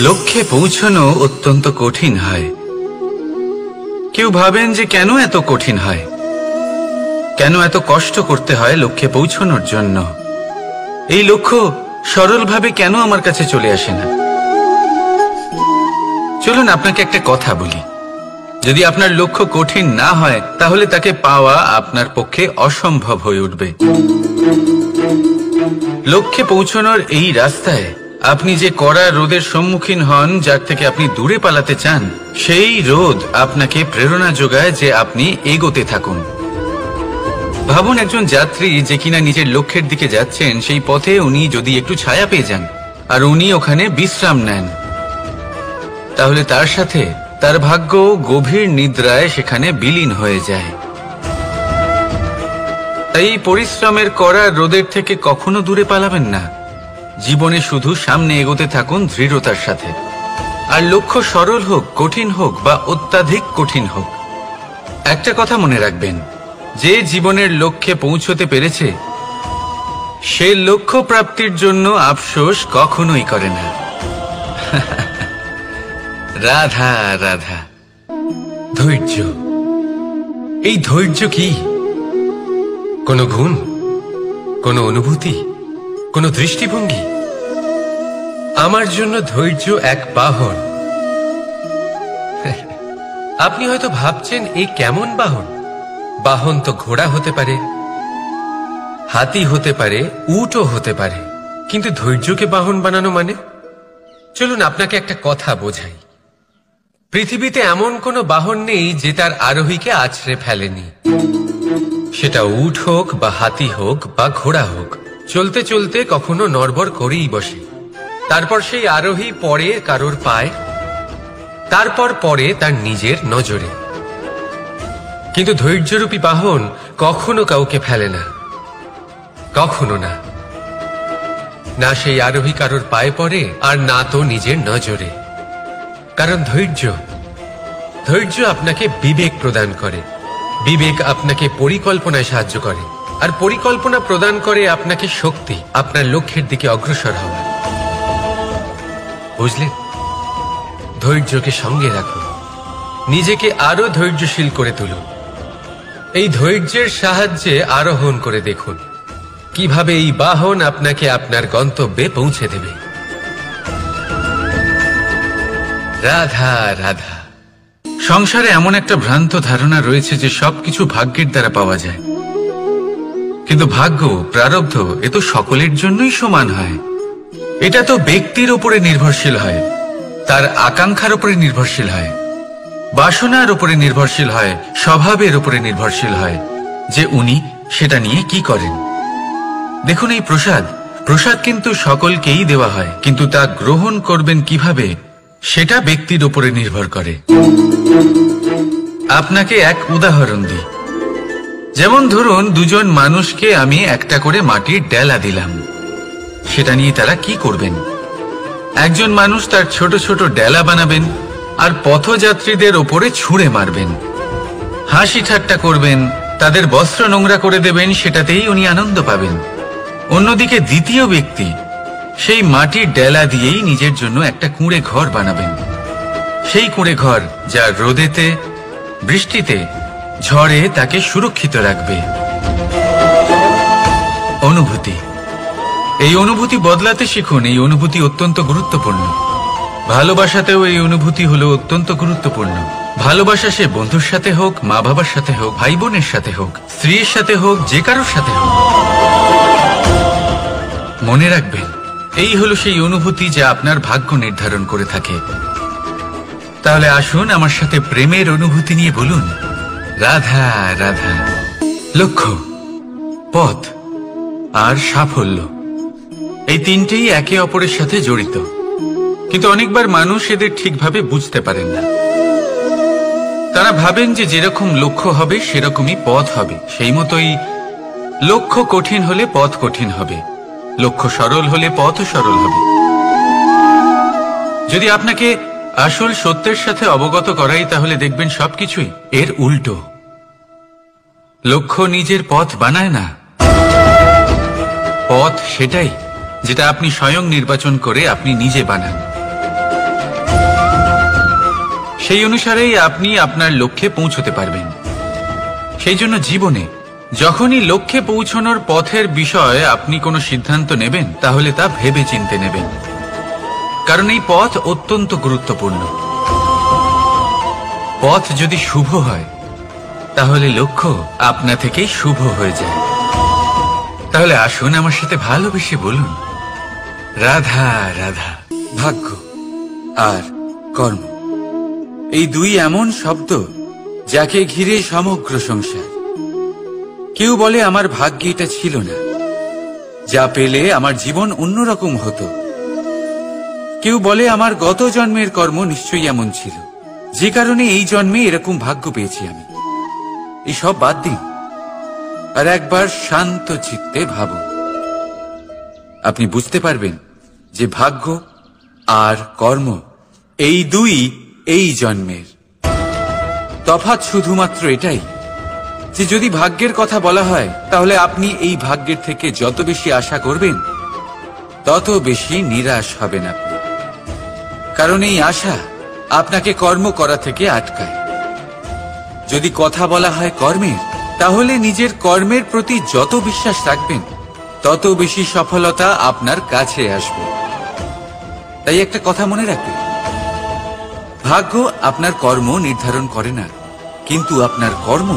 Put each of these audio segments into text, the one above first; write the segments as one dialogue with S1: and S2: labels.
S1: লক্ষ্যে পৌঁছানো অত্যন্ত কঠিন হয়। কেউ ভাবেন যে কেন এত কঠিন হয়, কেন এত কষ্ট করতে হয় লক্ষ্যে পৌঁছানোর জন্য। এই লক্ষ্য সরলভাবে কেন আমার কাছে চলে আসে না? চলুন আপনাকে একটা কথা বলি, যদি আপনার লক্ষ্য কঠিন না হয় তাহলে তাকে পাওয়া আপনার পক্ষে অসম্ভব হয়ে উঠবে। লক্ষ্যে পৌঁছানোর এই রাস্তায় আপনি যে কড়া রোদের সম্মুখীন হন, যার থেকে আপনি দূরে পালাতে চান, সেই রোদ আপনাকে প্রেরণা যোগায় যে আপনি এগোতে থাকুন। ভাবুন একজন যাত্রী যে কিনা নিজের লক্ষ্যের দিকে যাচ্ছেন, সেই পথে উনি যদি একটু ছায়া পেয়ে যান আর উনি ওখানে বিশ্রাম নেন, তাহলে তার সাথে তার ভাগ্য গভীর নিদ্রায় সেখানে বিলীন হয়ে যায়। তাই পরিশ্রমের কড়া রোদের থেকে কখনো দূরে পালাবেন না। জীবনে শুধু সামনে এগোতে থাকুন দৃঢ়তার সাথে। আর লক্ষ্য সরল হোক, কঠিন হোক বা অত্যাধিক কঠিন হোক, একটা কথা মনে রাখবেন, যে জীবনের লক্ষ্যে পৌঁছতে পেরেছে সে লক্ষ্য প্রাপ্তির জন্য আফসোস কখনোই করে না। রাধা রাধা।
S2: ধৈর্য, এই ধৈর্য কি কোনো গুণ, কোনো অনুভূতি, কোনো দৃষ্টিভঙ্গি? আমার জন্য ধৈর্য এক বাহন। আপনি হয়তো ভাবছেন এই কেমন বাহন? বাহন তো ঘোড়া হতে পারে, হাতি হতে পারে, উটও হতে পারে, কিন্তু ধৈর্যকে বাহন বানানো মানে? চলুন আপনাকে একটা কথা বোঝাই। পৃথিবীতে এমন কোনো বাহন নেই যে তার আরোহীকে আছড়ে ফেলেনি। সেটা উট হোক বা হাতি হোক বা ঘোড়া হোক, চলতে চলতে কখনো নড়বড় করেই বসে। তারপর সেই আরোহী পড়ে কারোর পায়, তারপর পড়ে তার নিজের নজরে। কিন্তু ধৈর্যরূপী বাহন কখনো কাউকে ফেলে না, কখনো না। না সেই আরোহী কারোর পায়ে পড়ে আর না তো নিজের নজরে। কারণ ধৈর্য আপনাকে বিবেক প্রদান করে, বিবেক আপনাকে পরিকল্পনায় সাহায্য করে, আর পরিকল্পনা প্রদান করে আপনাকে শক্তি আপনার লক্ষ্যের দিকে অগ্রসর হওয়া। বুঝলেন? ধৈর্যকে সঙ্গে রাখুন, নিজেকে আরো ধৈর্যশীল করে তুলুন। এই ধৈর্যের সাহায্যে আরোহণ করে দেখুন কিভাবে এই বাহন আপনাকে আপনার গন্তব্যে পৌঁছে দেবে। রাধা রাধা।
S1: সংসারে এমন একটা ভ্রান্ত ধারণা রয়েছে যে সবকিছু ভাগ্যের দ্বারা পাওয়া যায়, কিন্তু ভাগ্য, প্রারব্ধ এ তো সকলের জন্যই সমান হয়। এটা তো ব্যক্তির উপরে নির্ভরশীল হয়, তার আকাঙ্ক্ষার উপরে নির্ভরশীল হয়, বাসনার উপরে নির্ভরশীল হয়, স্বভাবের উপরে নির্ভরশীল হয় যে উনি সেটা নিয়ে কি করেন। দেখুন, এই প্রসাদ কিন্তু সকলকেই দেওয়া হয়, কিন্তু তা গ্রহণ করবেন কিভাবে সেটা ব্যক্তির উপরে নির্ভর করে। আপনাকে এক উদাহরণ দিই। যেমন ধরুন, দুজন মানুষকে আমি একটা করে মাটির ডেলা দিলাম, সেটা নিয়ে তারা কি করবেন? একজন মানুষ তার ছোট ছোট ডেলা বানাবেন আর পথযাত্রীদের ওপরে ছুঁড়ে মারবেন, হাসি ঠাট্টা করবেন, তাদের বস্ত্র নোংরা করে দেবেন, সেটাতেই উনি আনন্দ পাবেন। অন্যদিকে দ্বিতীয় ব্যক্তি সেই মাটির ডেলা দিয়েই নিজের জন্য একটা কুঁড়ে ঘর বানাবেন, সেই কুঁড়ে ঘর যা রোদেতে, বৃষ্টিতে, ঝড়ে তাকে সুরক্ষিত রাখবে। অনুভূতি, এই অনুভূতি বদলাতে শিখুন। এই অনুভূতি অত্যন্ত গুরুত্বপূর্ণ। ভালোবাসাতেও এই অনুভূতি হলো অত্যন্ত গুরুত্বপূর্ণ। ভালোবাসা সে বন্ধুর সাথে হোক, মা বাবার সাথে হোক, ভাই বোনের সাথে হোক, স্ত্রীর সাথে হোক, যে কারোর সাথে হোক। মনে রাখবেন, এই হলো সেই অনুভূতি যা আপনার ভাগ্য নির্ধারণ করে থাকে। তাহলে আসুন আমার সাথে প্রেমের অনুভূতি নিয়ে বলুন, রাধা রাধা। লক্ষ্য, পথ আর সাফল্য, এই তিনটেই একে অপরের সাথে জড়িত, কিন্তু অনেকবার মানুষ এদের ঠিকভাবে বুঝতে পারেন না। তারা ভাবেন যে যেরকম লক্ষ্য হবে সেরকমই পথ হবে, সেই মতোই লক্ষ্য কঠিন হলে পথ কঠিন হবে, লক্ষ্য সরল হলে পথও সরল হবে। যদি আপনাকে আসল সত্যের সাথে অবগত করাই, তাহলে দেখবেন সবকিছুই এর উল্টো। লক্ষ্য নিজের পথ বানায় না, পথ সেটাই যেটা আপনি স্বয়ং নির্বাচন করে আপনি নিজে বানান। সেই অনুসারেই আপনি আপনার লক্ষ্যে পৌঁছতে পারবেন। সেই জন্য জীবনে যখনই লক্ষ্যে পৌঁছানোর পথের বিষয়ে আপনি কোনো সিদ্ধান্ত নেবেন, তাহলে তা ভেবে চিন্তে নেবেন, কারণ এই পথ অত্যন্ত গুরুত্বপূর্ণ। পথ যদি শুভ হয়, তাহলে লক্ষ্য আপনা থেকেই শুভ হয়ে যায়। তাহলে আসুন আমার সাথে ভালোবেসে বলুন, রাধা রাধা। ভাগ্য আর কর্ম, এই দুই এমন শব্দ যাকে ঘিরে সমগ্র সংসার। কেউ বলে আমার ভাগ্যে এটা ছিল না, যা পেলে আমার জীবন অন্যরকম হতো। কেউ বলে আমার গত জন্মের কর্ম নিশ্চয়ই এমন ছিল, যে কারণে এই জন্মে এরকম ভাগ্য পেয়েছি আমি। এসব বাদ দিন আর একবার শান্ত চিত্তে ভাবুন। আপনি বুঝতে পারবেন যে ভাগ্য আর কর্ম এই দুই এই জন্মের। তফাৎ শুধুমাত্র এটাই যে যদি ভাগ্যের কথা বলা হয়, তাহলে আপনি এই ভাগ্যের থেকে যত বেশি আশা করবেন, তত বেশি নিরাশ হবেন আপনি। কারণ এই আশা আপনাকে কর্ম করা থেকে আটকায়। যদি কথা বলা হয় কর্মের, তাহলে নিজের কর্মের প্রতি যত বিশ্বাস রাখবেন, তত বেশি সফলতা আপনার কাছে আসবে। তাই একটা কথা মনে রাখবেন, ভাগ্য আপনার কর্ম নির্ধারণ করে না, কিন্তু আপনার কর্ম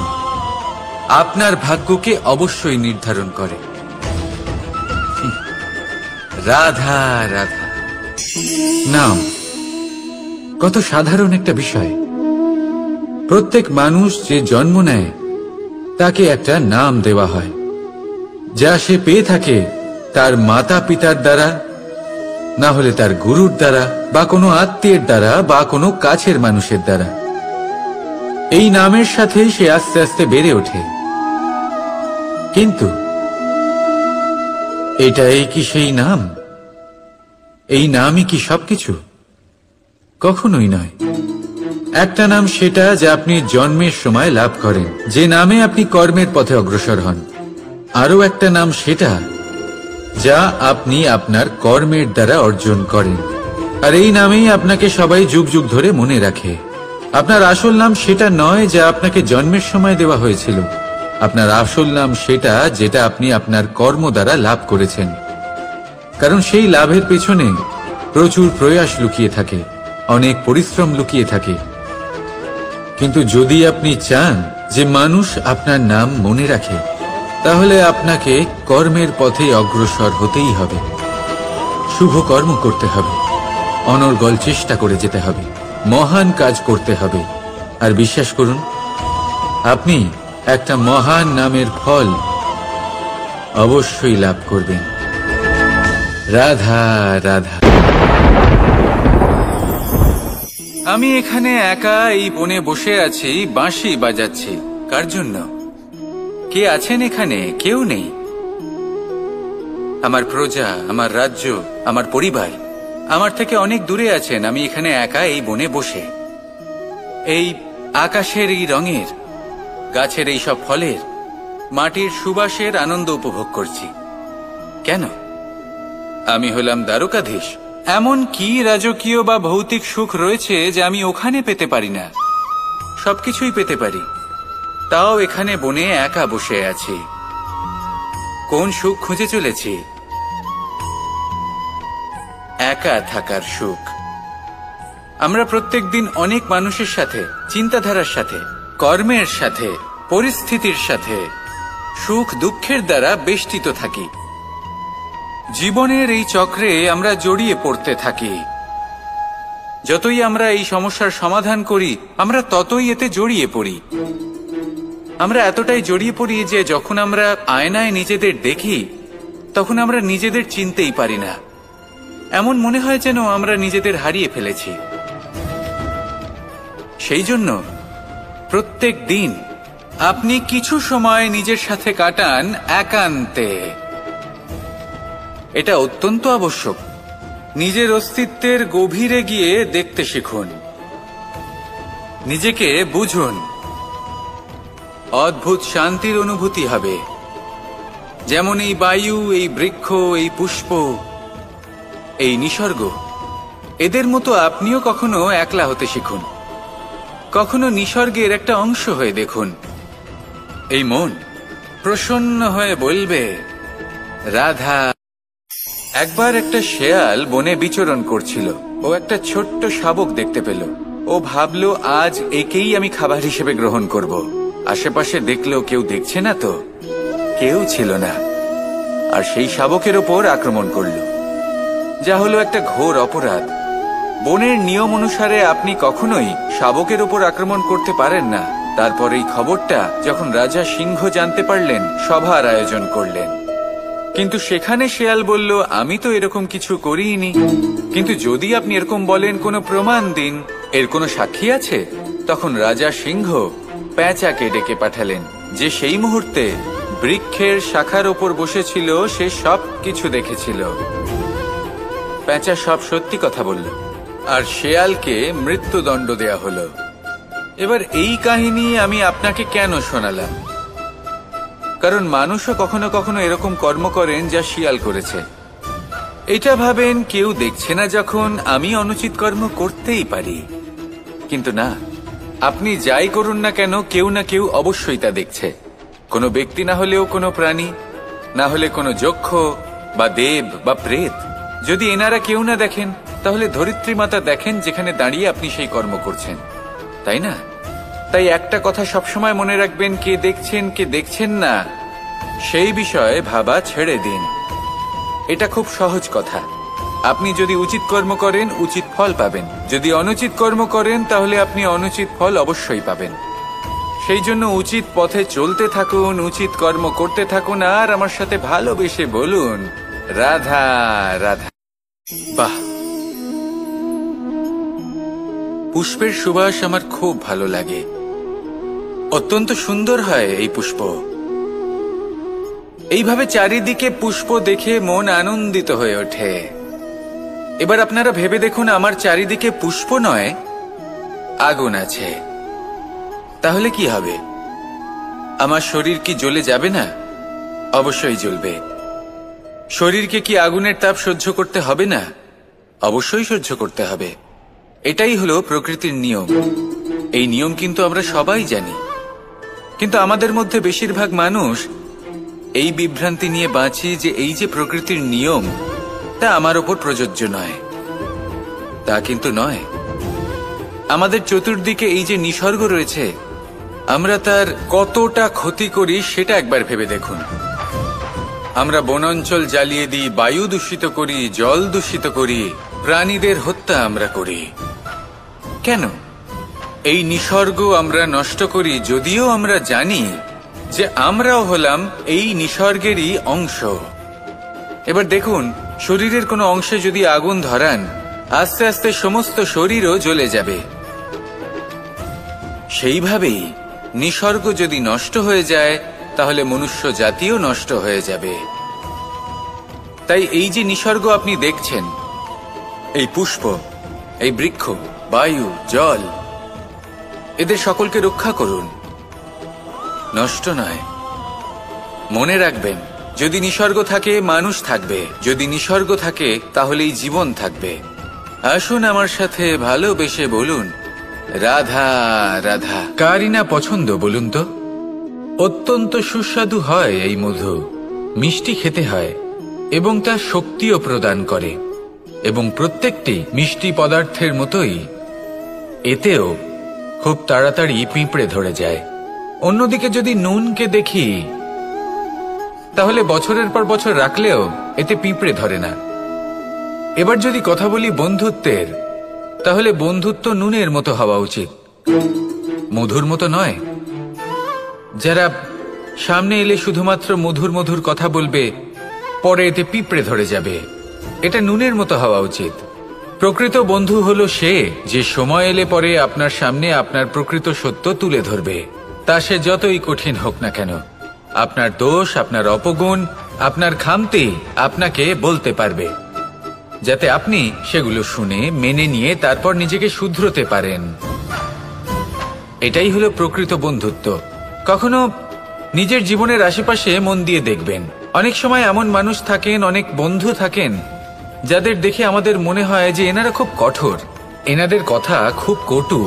S1: আপনার ভাগ্যকে অবশ্যই নির্ধারণ করে। রাধা রাধা। নাম কত সাধারণ একটা বিষয়। প্রত্যেক মানুষ যে জন্ম নেয়, তাকে একটা নাম দেওয়া হয়, যা সে পেয়ে থাকে তার মাতা পিতার দ্বারা, না হলে তার গুরুর দ্বারা, বা কোনো আত্মীয়ের দ্বারা, বা কোনো কাছের মানুষের দ্বারা। এই নামের সাথে সে আস্তে আস্তে বেড়ে ওঠে। কিন্তু এটাই কি সেই নাম? এই নামই কি সবকিছু? কখনোই নয়। একটা নাম সেটা যা আপনি জন্মের সময় লাভ করেন, যে নামে আপনি কর্মের পথে অগ্রসর হন। আরও একটা নাম সেটা যা আপনি আপনার কর্মের দ্বারা অর্জন করেন, আর এই নামেই আপনাকে সবাই যুগ যুগ ধরে মনে রাখে। আপনার আসল নাম সেটা নয় যা আপনাকে জন্মের সময় দেওয়া হয়েছিল। আপনার আসল নাম সেটা যেটা আপনি আপনার কর্ম দ্বারা লাভ করেছেন, কারণ সেই লাভের পেছনে প্রচুর প্রয়াস লুকিয়ে থাকে, অনেক পরিশ্রম লুকিয়ে থাকে। কিন্তু যদি আপনি চান যে মানুষ আপনার নাম মনে রাখে, তাহলে আপনাকে কর্মের পথে অগ্রসর হতেই হবে। শুভ কর্ম করতে হবে, অনর্গল চেষ্টা করে যেতে হবে, মহান কাজ করতে হবে। আর বিশ্বাস করুন, আপনি একটা মহান নামের ফল অবশ্যই লাভ করবেন। রাধা রাধা। আমি এখানে একা এই বনে বসে আছি, বাঁশি বাজাচ্ছি। কার জন্য? কে আছেন এখানে? কেউ নেই। আমার প্রজা, আমার রাজ্য, আমার পরিবার আমার থেকে অনেক দূরে আছেন। আমি এখানে একা এই বনে বসে এই আকাশের এই রঙের, গাছের এই সব ফলের, মাটির সুবাসের আনন্দ উপভোগ করছি। কেন? আমি হলাম দ্বারকাধীশ। এমন কি রাজকীয় বা ভৌতিক সুখ রয়েছে যে আমি ওখানে পেতে পারি না? সবকিছুই পেতে পারি, তাও এখানে বনে একা বসে আছি। কোন সুখ খুঁজে চলেছি? একা থাকার সুখ। আমরা প্রত্যেক দিন অনেক মানুষের সাথে, চিন্তাধারার সাথে, কর্মের সাথে, পরিস্থিতির সাথে, সুখ দুঃখের দ্বারা বেষ্টিত থাকি। জীবনের এই চক্রে আমরা জড়িয়ে পড়তে থাকি। যতই আমরা এই সমস্যার সমাধান করি, আমরা ততই এতে জড়িয়ে পড়ি। আমরা এতটাই জড়িয়ে পড়ি যে যখন আমরা আয়নায় নিজেদের দেখি, তখন আমরা নিজেদের চিনতেই পারি না। এমন মনে হয় যেন আমরা নিজেদের হারিয়ে ফেলেছি। সেই জন্য প্রত্যেক দিন আপনি কিছু সময় নিজের সাথে কাটান একান্তে। এটা অত্যন্ত আবশ্যক। নিজের অস্তিত্বের গভীরে গিয়ে দেখতে শিখুন, নিজেকে বুঝুন। অদ্ভুত শান্তির অনুভূতি হবে। যেমন এই বায়ু, এই বৃক্ষ, এই পুষ্প, এই নিসর্গ, এদের মতো আপনিও কখনো একলা হতে শিখুন। কখনো নিসর্গের একটা অংশ হয়ে দেখুন। এই মন প্রসন্ন হয়ে বলবে, রাধা। একবার একটা শেয়াল বনে বিচরণ করছিল। ও একটা ছোট্ট শাবক দেখতে পেল। ও ভাবল, আজ একেই আমি খাবার হিসেবে গ্রহণ করব। আশেপাশে দেখলো কেউ দেখছে না, তো কেউ ছিল না। আর সেই শাবকের ওপর আক্রমণ করল, যা হলো একটা ঘোর অপরাধ। বনের নিয়ম অনুসারে আপনি কখনোই শাবকের ওপর আক্রমণ করতে পারেন না। তারপর এই খবরটা যখন রাজা সিংহ জানতে পারলেন, সভার আয়োজন করলেন। কিন্তু সেখানে শেয়াল বলল, আমি তো এরকম কিছু করিনি। কিন্তু যদি আপনি এরকম বলেন, কোনো প্রমাণ দিন, এর কোনো সাক্ষী আছে? তখন রাজা সিংহ পেঁচাকে ডেকে পাঠালেন, যে সেই মুহূর্তে বৃক্ষের শাখার ওপর বসেছিল। সে সব কিছু দেখেছিল। পেঁচা সব সত্যি কথা বলল, আর শেয়ালকে মৃত্যুদণ্ড দেয়া হলো। এবার এই কাহিনী আমি আপনাকে কেন শোনালাম? কারণ মানুষও কখনো কখনো এরকম কর্ম করেন যা শিয়াল করেছে। এটা ভাবেন কেউ দেখছে না, যখন আমি অনুচিত কর্ম করতেই পারি। কিন্তু না, আপনি যাই করুন না কেন, কেউ না কেউ অবশ্যই তা দেখছে। কোনো ব্যক্তি না হলেও কোনো প্রাণী, না হলে কোনো যক্ষ বা দেব বা প্রেত। যদি এনারা কেউ না দেখেন, তাহলে ধরিত্রী মাতা দেখেন, যেখানে দাঁড়িয়ে আপনি সেই কর্ম করছেন, তাই না? তাই একটা কথা সবসময় মনে রাখবেন, কে দেখছেন কে দেখছেন না সেই বিষয়ে ভাবা ছেড়ে দিন। এটা খুব সহজ কথা। আপনি যদি উচিত কর্ম করেন, উচিত ফল পাবেন। যদি অনুচিত কর্ম করেন, তাহলে আপনি অনুচিত ফল অবশ্যই পাবেন। সেই জন্য উচিত পথে চলতে থাকুন, উচিত কর্ম করতে থাকুন, আর আমার সাথে ভালোবেসে বলুন, রাধা রাধা। বাহ, পুষ্পের সুবাস আমার খুব ভালো লাগে। অত্যন্ত সুন্দর হয় এই পুষ্প। এইভাবে চারিদিকে পুষ্প দেখে মন আনন্দিত হয়ে ওঠে। এবার আপনারা ভেবে দেখুন, আমার চারিদিকে পুষ্প নয়, আগুন আছে। তাহলে কি হবে? আমার শরীর কি জ্বলে যাবে না? অবশ্যই জ্বলবে। শরীরকে কি আগুনের তাপ সহ্য করতে হবে না? অবশ্যই সহ্য করতে হবে। এটাই হলো প্রকৃতির নিয়ম। এই নিয়ম কিন্তু আমরা সবাই জানি, কিন্তু আমাদের মধ্যে বেশিরভাগ মানুষ এই বিভ্রান্তি নিয়ে বাঁচি যে এই যে প্রকৃতির নিয়ম, তা আমার ওপর প্রযোজ্য নয়। তা কিন্তু নয়। আমাদের চতুর্দিকে এই যে নিসর্গ রয়েছে, আমরা তার কতটা ক্ষতি করি সেটা একবার ভেবে দেখুন। আমরা বনাঞ্চল জ্বালিয়ে দিই, বায়ু দূষিত করি, জল দূষিত করি, প্রাণীদের হত্যা আমরা করি। কেন? এই নিসর্গ আমরা নষ্ট করি, যদিও আমরা জানি যে আমরাও হলাম এই নিসর্গেরই অংশ। এবার দেখুন, শরীরের কোনো অংশে যদি আগুন ধরান, আস্তে আস্তে সমস্ত শরীরও জ্বলে যাবে। সেইভাবেই নিসর্গ যদি নষ্ট হয়ে যায়, তাহলে মনুষ্য জাতিও নষ্ট হয়ে যাবে। তাই এই যে নিসর্গ আপনি দেখছেন, এই পুষ্প, এই বৃক্ষ, বায়ু, জল, এদের সকলকে রক্ষা করুন, নষ্ট নয়। মনে রাখবেন, যদি নিসর্গ থাকে, মানুষ থাকবে। যদি নিসর্গ থাকে, তাহলেই জীবন থাকবে। আসুন আমার সাথে ভালোবেসে বলুন, রাধা রাধা। কারই না পছন্দ বলুন তো? অত্যন্ত সুস্বাদু হয় এই মধু, মিষ্টি খেতে হয় এবং তা শক্তিও প্রদান করে। এবং প্রত্যেকটি মিষ্টি পদার্থের মতোই এতেও খুব তাড়াতাড়ি পিঁপড়ে ধরে যায়। অন্যদিকে যদি নুনকে দেখি, তাহলে বছরের পর বছর রাখলেও এতে পিঁপড়ে ধরে না। এবার যদি কথা বলি বন্ধুত্বের, তাহলে বন্ধুত্ব নুনের মতো হওয়া উচিত, মধুর মতো নয়। যারা সামনে এলে শুধুমাত্র মধুর মধুর কথা বলবে, পরে এতে পিঁপড়ে ধরে যাবে। এটা নুনের মতো হওয়া উচিত। প্রকৃত বন্ধু হলো সে, যে সময় এলে পরে আপনার সামনে আপনার প্রকৃত সত্য তুলে ধরবে, তা সে যতই কঠিন হোক না কেন। আপনার দোষ, আপনার অপগুণ, আপনার খামতি আপনাকে বলতে পারবে, যাতে আপনি সেগুলো শুনে মেনে নিয়ে তারপর নিজেকে শুধরোতে পারেন। এটাই হলো প্রকৃত বন্ধুত্ব। কখনো নিজের জীবনের আশেপাশে মন দিয়ে দেখবেন, অনেক সময় এমন মানুষ থাকেন, অনেক বন্ধু থাকেন, যাদের দেখে আমাদের মনে হয় যে এনারা খুব কঠোর, এনাদের কথা খুব কটু।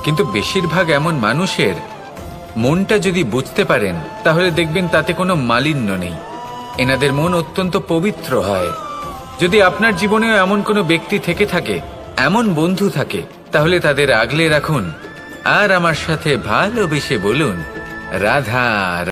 S1: কিন্তু বেশিরভাগ এমন মানুষের মনটা যদি বুঝতে পারেন তাহলে দেখবেন তাতে কোনো মালিন্য নেই। এনাদের মন অত্যন্ত পবিত্র হয়। যদি আপনার জীবনেও এমন কোনো ব্যক্তি থেকে থাকে, এমন বন্ধু থাকে, তাহলে তাদের আগলে রাখুন আর আমার সাথে ভালোবেসে বলুন রাধা।